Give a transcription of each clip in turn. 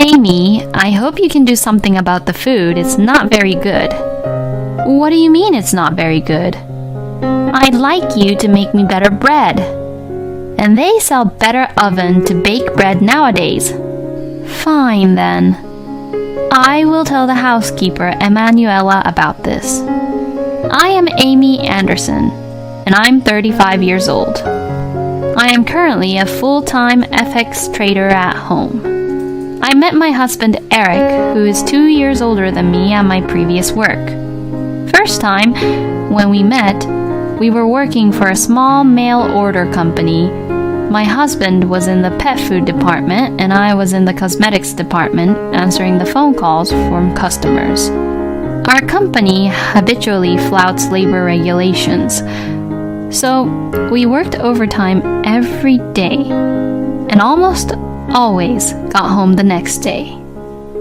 Amy, I hope you can do something about the food. It's not very good. What do you mean it's not very good? I'd like you to make me better bread. And they sell better oven to bake bread nowadays. Fine then. I will tell the housekeeper, Emanuela, about this. I am Amy Anderson, and I'm 35 years old. I am currently a full-time FX trader at home. I met my husband Eric, who is 2 years older than me at my previous work. First time, when we met, we were working for a small mail order company. My husband was in the pet food department and I was in the cosmetics department answering the phone calls from customers. Our company habitually flouts labor regulations, so we worked overtime every day and almost always got home the next day.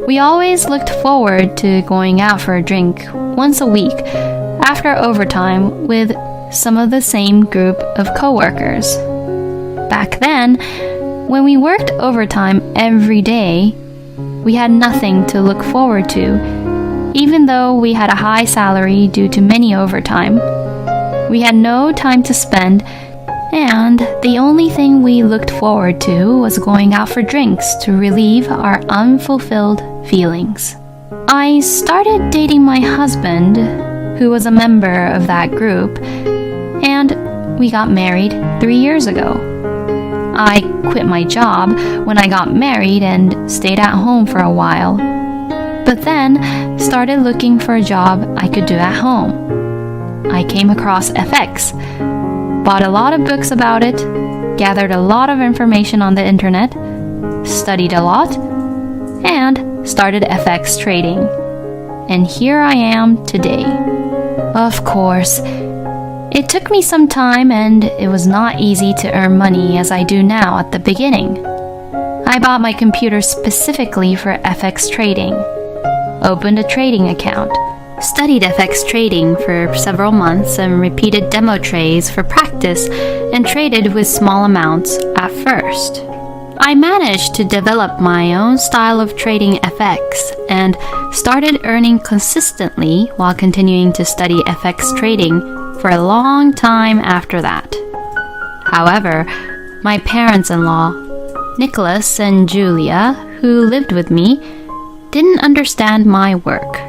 We always looked forward to going out for a drink once a week after overtime with some of the same group of coworkers. Back then, when we worked overtime every day, we had nothing to look forward to. Even though we had a high salary due to many overtime, we had no time to spend, and the only thing we looked forward to was going out for drinks to relieve our unfulfilled feelings. I started dating my husband, who was a member of that group, and we got married 3 years ago. I quit my job when I got married and stayed at home for a while, but then started looking for a job I could do at home. I came across FX, bought a lot of books about it, gathered a lot of information on the internet, studied a lot, and started FX trading. And here I am today. Of course, it took me some time and it was not easy to earn money as I do now at the beginning. I bought my computer specifically for FX trading, opened a trading account, studied FX trading for several months and repeated demo trades for practice and traded with small amounts at first. I managed to develop my own style of trading FX and started earning consistently while continuing to study FX trading for a long time after that. However, my parents-in-law, Nicholas and Julia, who lived with me, didn't understand my work.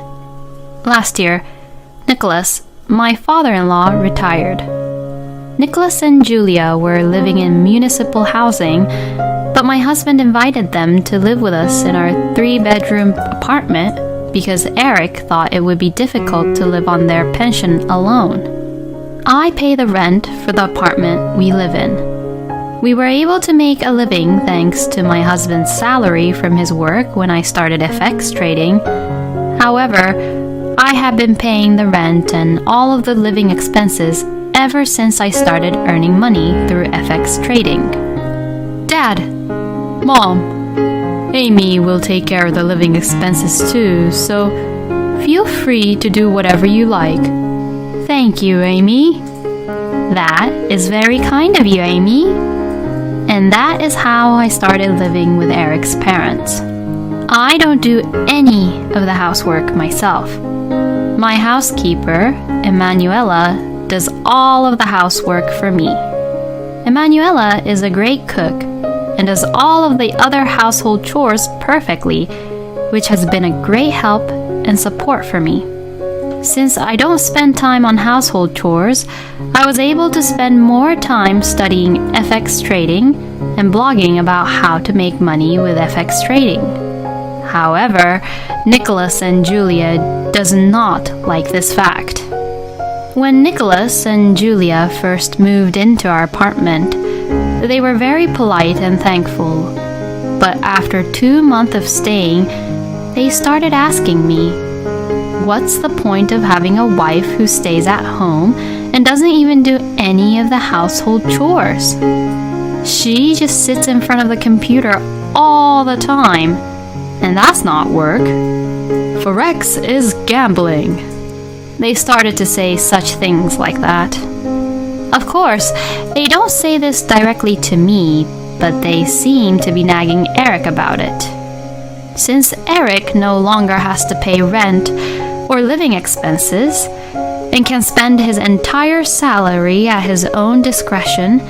Last year, Nicholas, my father-in-law, retired. Nicholas and Julia were living in municipal housing, but my husband invited them to live with us in our 3-bedroom apartment because Eric thought it would be difficult to live on their pension alone. I pay the rent for the apartment we live in. We were able to make a living thanks to my husband's salary from his work when I started FX trading. However, I have been paying the rent and all of the living expenses ever since I started earning money through FX trading. Dad, Mom, Amy will take care of the living expenses too, so feel free to do whatever you like. Thank you, Amy. That is very kind of you, Amy. And that is how I started living with Eric's parents. I don't do any of the housework myself. My housekeeper, Emanuela, does all of the housework for me. Emanuela is a great cook and does all of the other household chores perfectly, which has been a great help and support for me. Since I don't spend time on household chores, I was able to spend more time studying FX trading and blogging about how to make money with FX trading. However, Nicholas and Julia does not like this fact. When Nicholas and Julia first moved into our apartment, they were very polite and thankful. But after 2 months of staying, they started asking me, what's the point of having a wife who stays at home and doesn't even do any of the household chores? She just sits in front of the computer all the time, and that's not work. Forex is gambling. They started to say such things like that. Of course, they don't say this directly to me, but they seem to be nagging Eric about it. Since Eric no longer has to pay rent or living expenses and can spend his entire salary at his own discretion,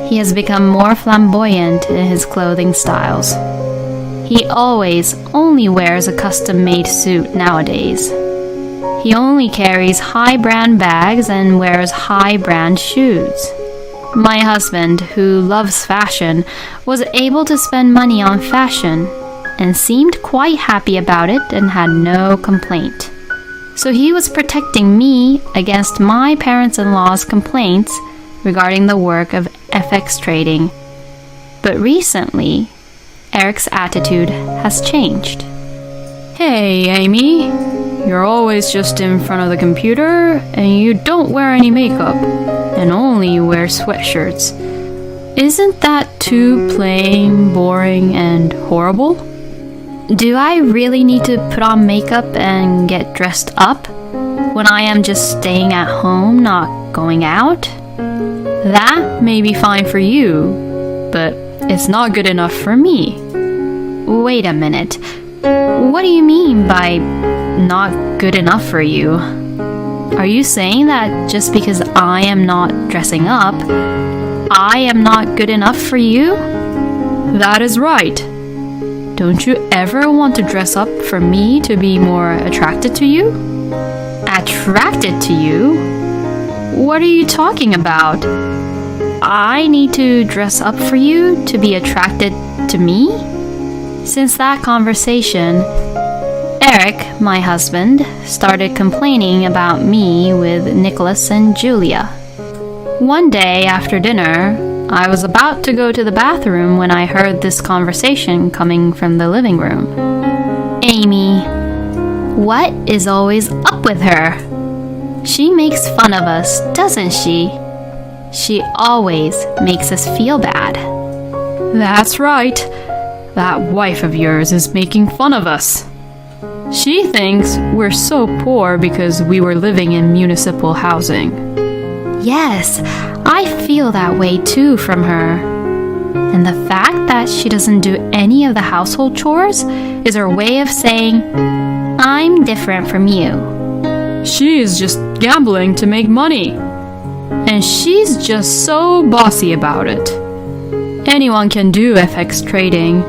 he has become more flamboyant in his clothing styles. He always only wears a custom-made suit nowadays. He only carries high-brand bags and wears high-brand shoes. My husband, who loves fashion, was able to spend money on fashion and seemed quite happy about it and had no complaint. So he was protecting me against my parents-in-law's complaints regarding the work of FX trading. But recently, Eric's attitude has changed. Hey, Amy, you're always just in front of the computer and you don't wear any makeup and only wear sweatshirts. Isn't that too plain, boring, and horrible? Do I really need to put on makeup and get dressed up when I am just staying at home, not going out? That may be fine for you, but it's not good enough for me. Wait a minute. What do you mean by not good enough for you? Are you saying that just because I am not dressing up, I am not good enough for you? That is right. Don't you ever want to dress up for me to be more attracted to you? Attracted to you? What are you talking about? I need to dress up for you to be attracted to me? Since that conversation, Eric, my husband, started complaining about me with Nicholas and Julia. One day after dinner, I was about to go to the bathroom when I heard this conversation coming from the living room. Amy, what is always up with her? She makes fun of us, doesn't she? She always makes us feel bad. That's right. That wife of yours is making fun of us. She thinks we're so poor because we were living in municipal housing. Yes, I feel that way too from her. And the fact that she doesn't do any of the household chores is her way of saying, I'm different from you. She is just gambling to make money. And she's just so bossy about it. Anyone can do FX trading.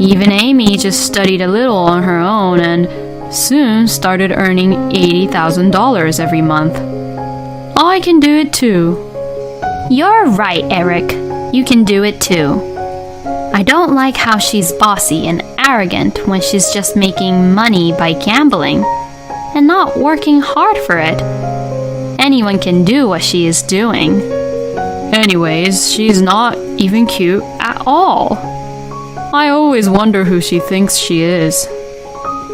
Even Amy just studied a little on her own and soon started earning $80,000 every month. I can do it too. You're right, Eric. You can do it too. I don't like how she's bossy and arrogant when she's just making money by gambling and not working hard for it. Anyone can do what she is doing. Anyways, she's not even cute at all. I always wonder who she thinks she is.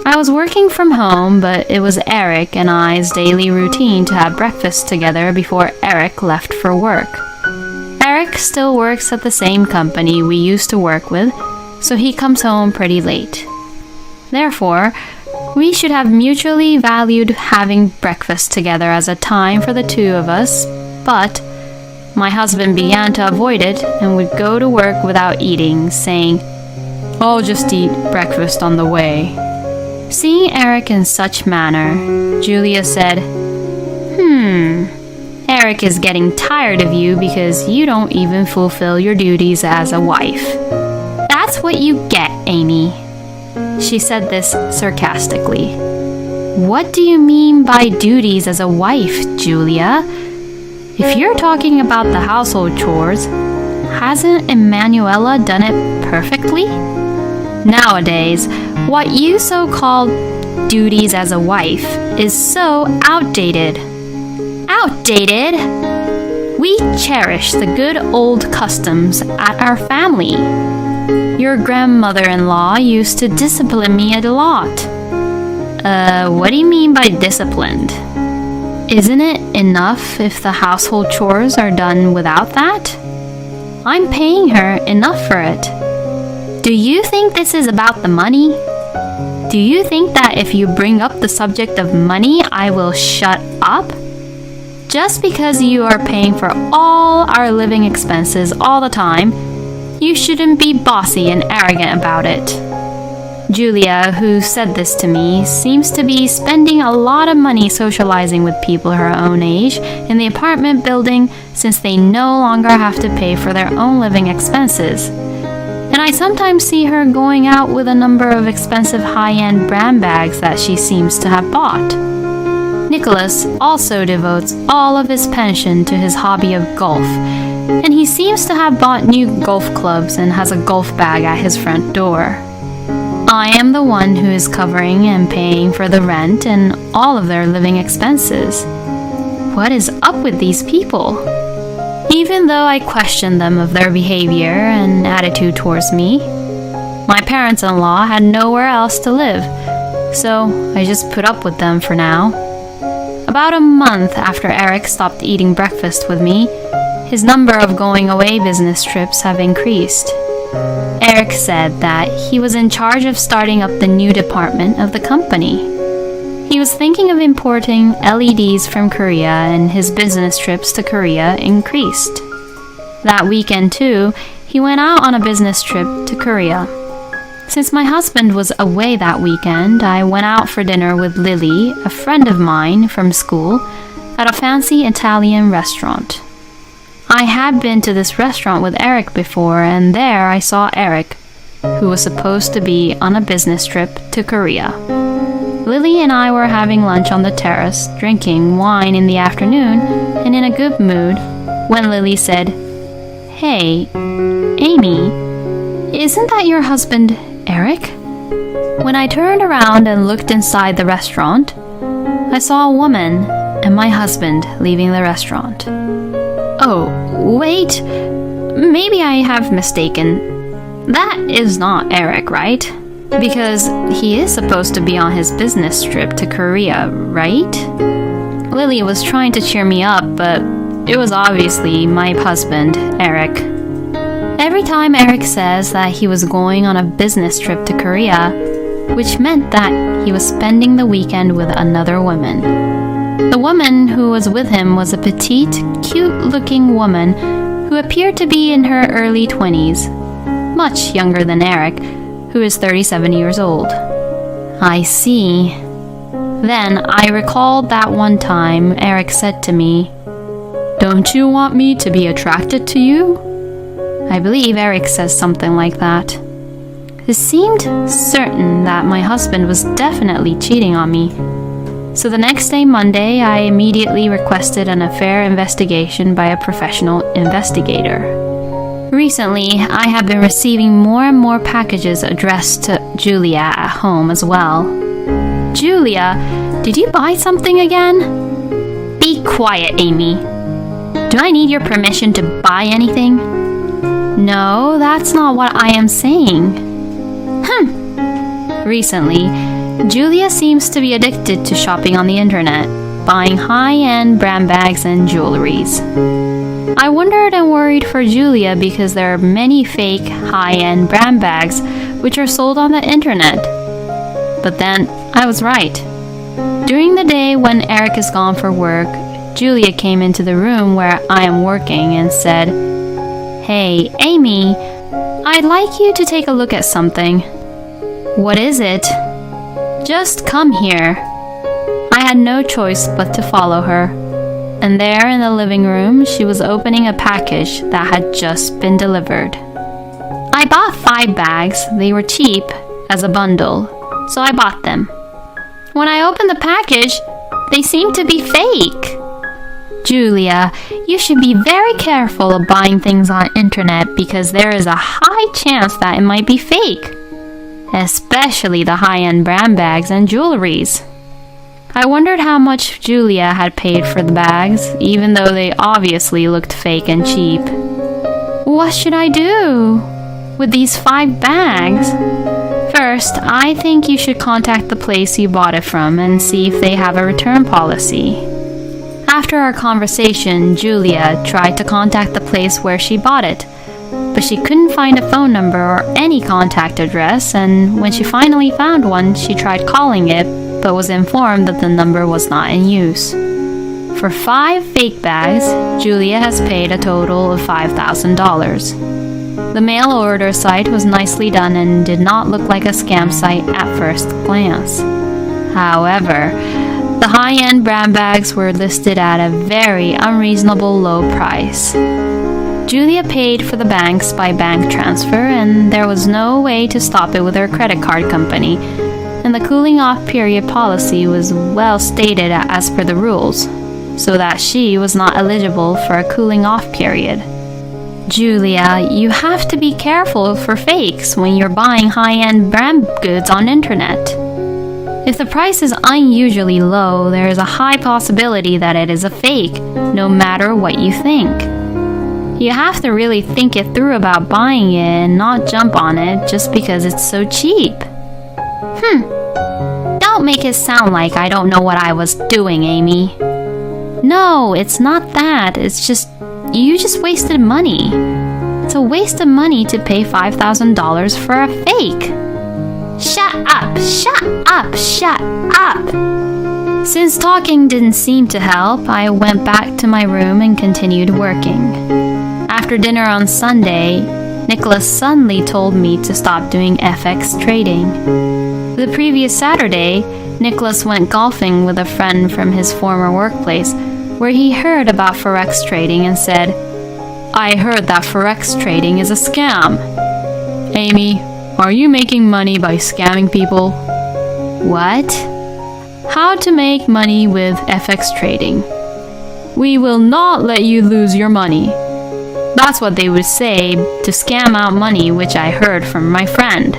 I was working from home, but it was Eric and I's daily routine to have breakfast together before Eric left for work. Eric still works at the same company we used to work with, so he comes home pretty late. Therefore, we should have mutually valued having breakfast together as a time for the two of us, but my husband began to avoid it and would go to work without eating, saying, I'll just eat breakfast on the way. Seeing Eric in such manner, Julia said, Eric is getting tired of you because you don't even fulfill your duties as a wife. That's what you get, Amy. She said this sarcastically. What do you mean by duties as a wife, Julia? If you're talking about the household chores, hasn't Emanuela done it perfectly? Nowadays, what you so-called duties as a wife is so outdated. Outdated? We cherish the good old customs at our family. Your grandmother-in-law used to discipline me a lot. What do you mean by disciplined? Isn't it enough if the household chores are done without that? I'm paying her enough for it. Do you think this is about the money? Do you think that if you bring up the subject of money, I will shut up? Just because you are paying for all our living expenses all the time, you shouldn't be bossy and arrogant about it. Julia, who said this to me, seems to be spending a lot of money socializing with people her own age in the apartment building since they no longer have to pay for their own living expenses. And I sometimes see her going out with a number of expensive high-end brand bags that she seems to have bought. Nicholas also devotes all of his pension to his hobby of golf, and he seems to have bought new golf clubs and has a golf bag at his front door. I am the one who is covering and paying for the rent and all of their living expenses. What is up with these people? Even though I question them of their behavior and attitude towards me, my parents-in-law had nowhere else to live, so I just put up with them for now. About a month after Eric stopped eating breakfast with me, his number of going away business trips have increased. Eric said that he was in charge of starting up the new department of the company. He was thinking of importing LEDs from Korea, and his business trips to Korea increased. That weekend, too, he went out on a business trip to Korea. Since my husband was away that weekend, I went out for dinner with Lily, a friend of mine from school, at a fancy Italian restaurant. I had been to this restaurant with Eric before, and there I saw Eric, who was supposed to be on a business trip to Korea. Lily and I were having lunch on the terrace, drinking wine in the afternoon, and in a good mood, when Lily said, "Hey, Amy, isn't that your husband, Eric?" When I turned around and looked inside the restaurant, I saw a woman and my husband leaving the restaurant. Oh, wait, maybe I have mistaken. That is not Eric, right? Because he is supposed to be on his business trip to Korea, right? Lily was trying to cheer me up, but it was obviously my husband, Eric. Every time Eric says that he was going on a business trip to Korea, which meant that he was spending the weekend with another woman. The woman who was with him was a petite, cute-looking woman who appeared to be in her early 20s, much younger than Eric, who is 37 years old. I see. Then I recalled that one time Eric said to me, "Don't you want me to be attracted to you?" I believe Eric says something like that. It seemed certain that my husband was definitely cheating on me. So the next day, Monday, I immediately requested an affair investigation by a professional investigator. Recently, I have been receiving more and more packages addressed to Julia at home as well. Julia, did you buy something again? Be quiet, Amy. Do I need your permission to buy anything? No, that's not what I am saying. Recently, Julia seems to be addicted to shopping on the internet, buying high-end brand bags and jewelries. I wondered and worried for Julia because there are many fake high-end brand bags which are sold on the internet. But then, I was right. During the day when Eric is gone for work, Julia came into the room where I am working and said, "Hey, Amy, I'd like you to take a look at something." "What is it?" "Just come here." I had no choice but to follow her. And there in the living room, she was opening a package that had just been delivered. I bought 5 bags. They were cheap as a bundle, so I bought them. When I opened the package, they seemed to be fake. Julia, you should be very careful of buying things on internet because there is a high chance that it might be fake, especially the high-end brand bags and jewelries. I wondered how much Julia had paid for the bags, even though they obviously looked fake and cheap. What should I do with these 5 bags? First, I think you should contact the place you bought it from and see if they have a return policy. After our conversation, Julia tried to contact the place where she bought it, but she couldn't find a phone number or any contact address, and when she finally found one, she tried calling it, but was informed that the number was not in use. For 5 fake bags, Julia has paid a total of $5,000. The mail order site was nicely done and did not look like a scam site at first glance. However, the high-end brand bags were listed at a very unreasonable low price. Julia paid for the bags by bank transfer, and there was no way to stop it with her credit card company, and the cooling off period policy was well stated as per the rules, so that she was not eligible for a cooling off period. Julia, you have to be careful for fakes when you're buying high-end brand goods on internet. If the price is unusually low, there is a high possibility that it is a fake, no matter what you think. You have to really think it through about buying it and not jump on it just because it's so cheap. Don't make it sound like I don't know what I was doing, Amy. No, it's not that. It's just, you just wasted money. It's a waste of money to pay $5,000 for a fake. Shut up, shut up, shut up. Since talking didn't seem to help, I went back to my room and continued working. After dinner on Sunday, Nicholas suddenly told me to stop doing FX trading. The previous Saturday, Nicholas went golfing with a friend from his former workplace, where he heard about Forex trading and said, "I heard that Forex trading is a scam." Amy, are you making money by scamming people? What? How to make money with FX trading. We will not let you lose your money. That's what they would say to scam out money, which I heard from my friend.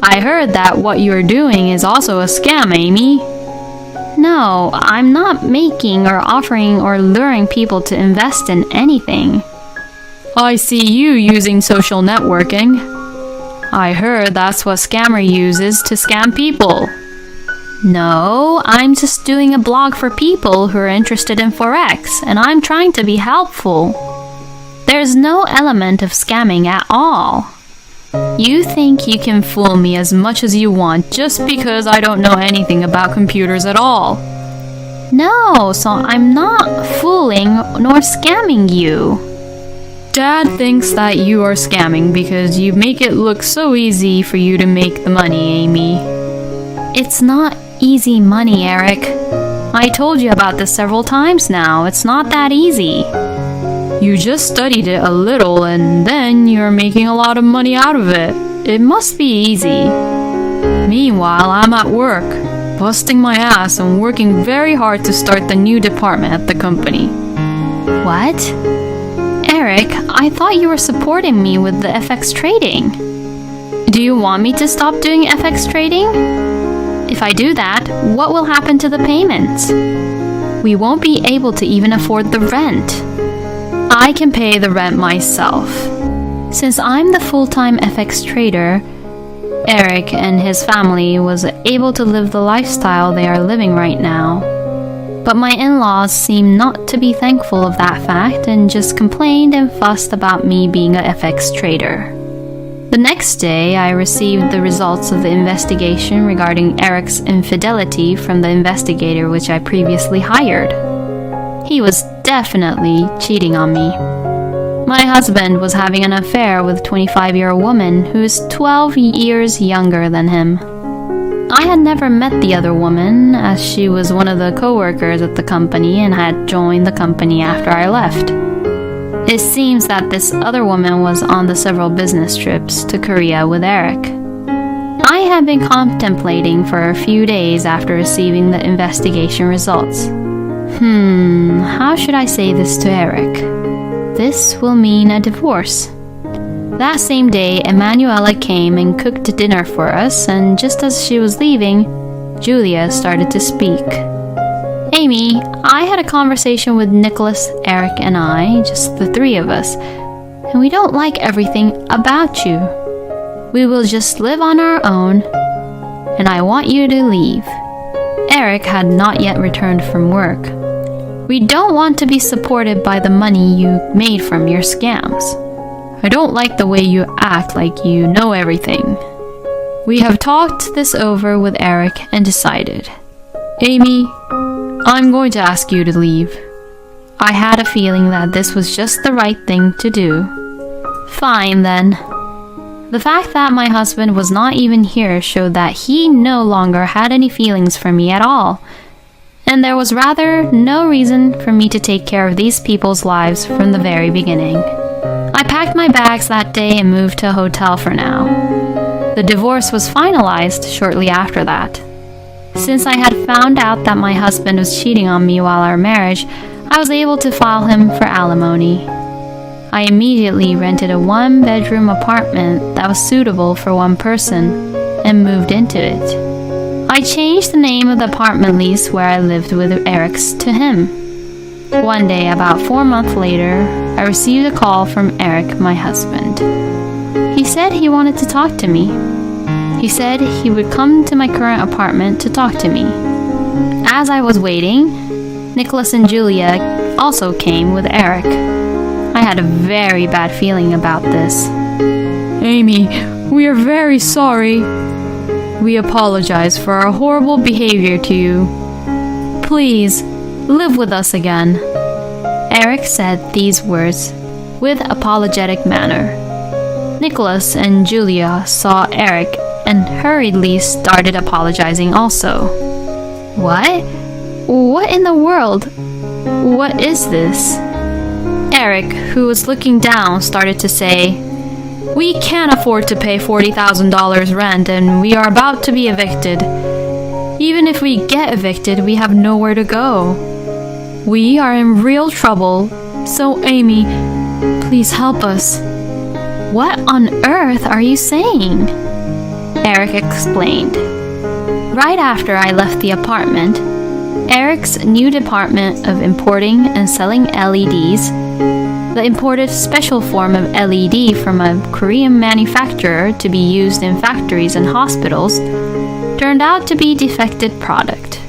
I heard that what you're doing is also a scam, Amy. No, I'm not making or offering or luring people to invest in anything. I see you using social networking. I heard that's what scammer uses to scam people. No, I'm just doing a blog for people who are interested in Forex, and I'm trying to be helpful. There's no element of scamming at all. You think you can fool me as much as you want just because I don't know anything about computers at all. No, so I'm not fooling nor scamming you. Dad thinks that you are scamming because you make it look so easy for you to make the money, Amy. It's not easy money, Eric. I told you about this several times now. It's not that easy. You just studied it a little and then you're making a lot of money out of it. It must be easy. Meanwhile, I'm at work, busting my ass and working very hard to start the new department at the company. What? Eric, I thought you were supporting me with the FX trading. Do you want me to stop doing FX trading? If I do that, what will happen to the payments? We won't be able to even afford the rent. I can pay the rent myself. Since I'm the full-time FX trader, Eric and his family was able to live the lifestyle they are living right now. But my in-laws seemed not to be thankful of that fact and just complained and fussed about me being a FX trader. The next day, I received the results of the investigation regarding Eric's infidelity from the investigator which I previously hired. He was definitely cheating on me. My husband was having an affair with a 25-year-old woman who is 12 years younger than him. I had never met the other woman, as she was one of the co-workers at the company and had joined the company after I left. It seems that this other woman was on the several business trips to Korea with Eric. I had been contemplating for a few days after receiving the investigation results. How should I say this to Eric? This will mean a divorce. That same day, Emanuela came and cooked dinner for us, and just as she was leaving, Julia started to speak. Amy, I had a conversation with Nicholas, Eric, and I, just the three of us, and we don't like everything about you. We will just live on our own, and I want you to leave. Eric had not yet returned from work. We don't want to be supported by the money you made from your scams. I don't like the way you act like you know everything. We have talked this over with Eric and decided. Amy, I'm going to ask you to leave. I had a feeling that this was just the right thing to do. Fine then. The fact that my husband was not even here showed that he no longer had any feelings for me at all, and there was rather no reason for me to take care of these people's lives from the very beginning. I packed my bags that day and moved to a hotel for now. The divorce was finalized shortly after that. Since I had found out that my husband was cheating on me while our marriage, I was able to file him for alimony. I immediately rented a one-bedroom apartment that was suitable for one person and moved into it. I changed the name of the apartment lease where I lived with Eric's to him. One day, about 4 months later, I received a call from Eric, my husband. He said he wanted to talk to me. He said he would come to my current apartment to talk to me. As I was waiting, Nicholas and Julia also came with Eric. I had a very bad feeling about this. Amy, we are very sorry. We apologize for our horrible behavior to you. Please, live with us again. Eric said these words with apologetic manner. Nicholas and Julia saw Eric and hurriedly started apologizing also. What? What in the world? What is this? Eric, who was looking down, started to say, "We can't afford to pay $40,000 rent and we are about to be evicted. Even if we get evicted, we have nowhere to go. We are in real trouble, so Amy, please help us." What on earth are you saying? Eric explained. Right after I left the apartment, Eric's new department of importing and selling LEDs, the imported special form of LED from a Korean manufacturer to be used in factories and hospitals, turned out to be defective product.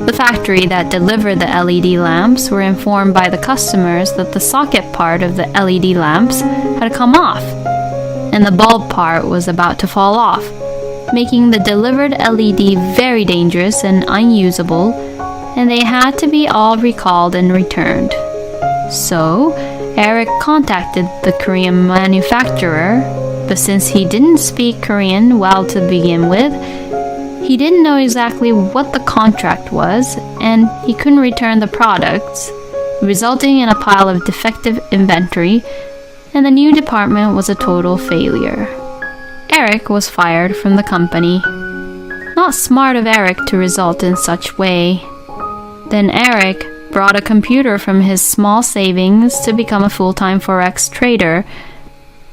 The factory that delivered the LED lamps were informed by the customers that the socket part of the LED lamps had come off, and the bulb part was about to fall off, making the delivered LED very dangerous and unusable, and they had to be all recalled and returned. So, Eric contacted the Korean manufacturer, but since he didn't speak Korean well to begin with, he didn't know exactly what the contract was, and he couldn't return the products, resulting in a pile of defective inventory, and the new department was a total failure. Eric was fired from the company. Not smart of Eric to result in such way. Then Eric brought a computer from his small savings to become a full-time Forex trader,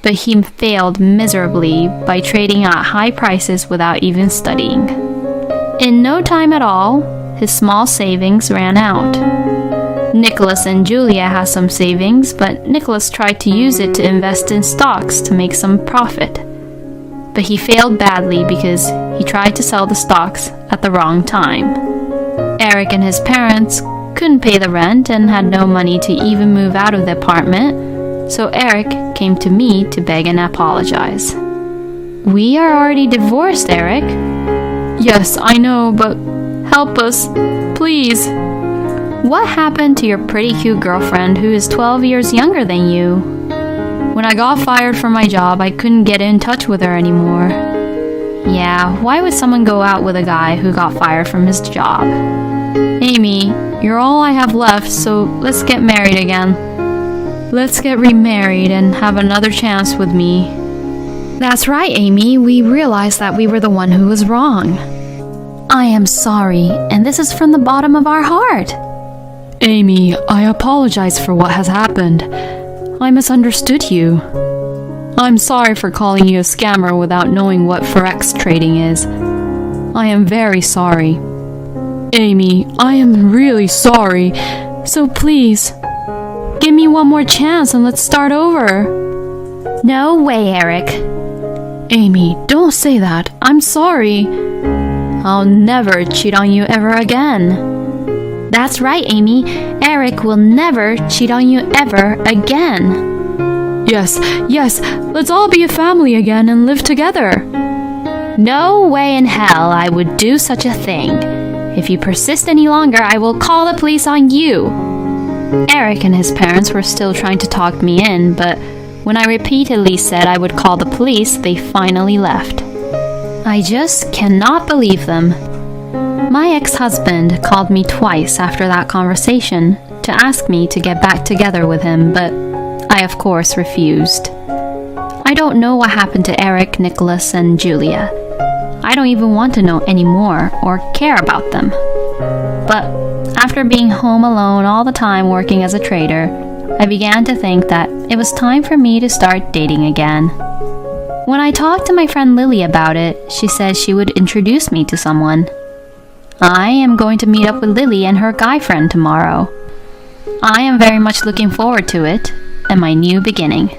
but he failed miserably by trading at high prices without even studying. In no time at all, his small savings ran out. Nicholas and Julia had some savings, but Nicholas tried to use it to invest in stocks to make some profit. But he failed badly because he tried to sell the stocks at the wrong time. Eric and his parents couldn't pay the rent and had no money to even move out of the apartment, so Eric came to me to beg and apologize. We are already divorced, Eric. Yes, I know, but help us, please. What happened to your pretty cute girlfriend who is 12 years younger than you? When I got fired from my job, I couldn't get in touch with her anymore. Yeah, why would someone go out with a guy who got fired from his job? Amy, you're all I have left, so let's get married again. Let's get remarried and have another chance with me. That's right, Amy. We realized that we were the one who was wrong. I am sorry, and this is from the bottom of our heart. Amy, I apologize for what has happened. I misunderstood you. I'm sorry for calling you a scammer without knowing what Forex trading is. I am very sorry. Amy, I am really sorry. So please, give me one more chance and let's start over. No way, Eric. Amy, don't say that. I'm sorry. I'll never cheat on you ever again. That's right, Amy. Eric will never cheat on you ever again. Yes, let's all be a family again and live together. No way in hell I would do such a thing. If you persist any longer, I will call the police on you. Eric and his parents were still trying to talk me in, but When I repeatedly said I would call the police, they finally left. I just cannot believe them. My ex-husband called me twice after that conversation to ask me to get back together with him, but I of course refused. I don't know what happened to Eric, Nicholas, and Julia. I don't even want to know anymore or care about them. But after being home alone all the time working as a trader, I began to think that it was time for me to start dating again. When I talked to my friend Lily about it, she said she would introduce me to someone. I am going to meet up with Lily and her guy friend tomorrow. I am very much looking forward to it and my new beginning.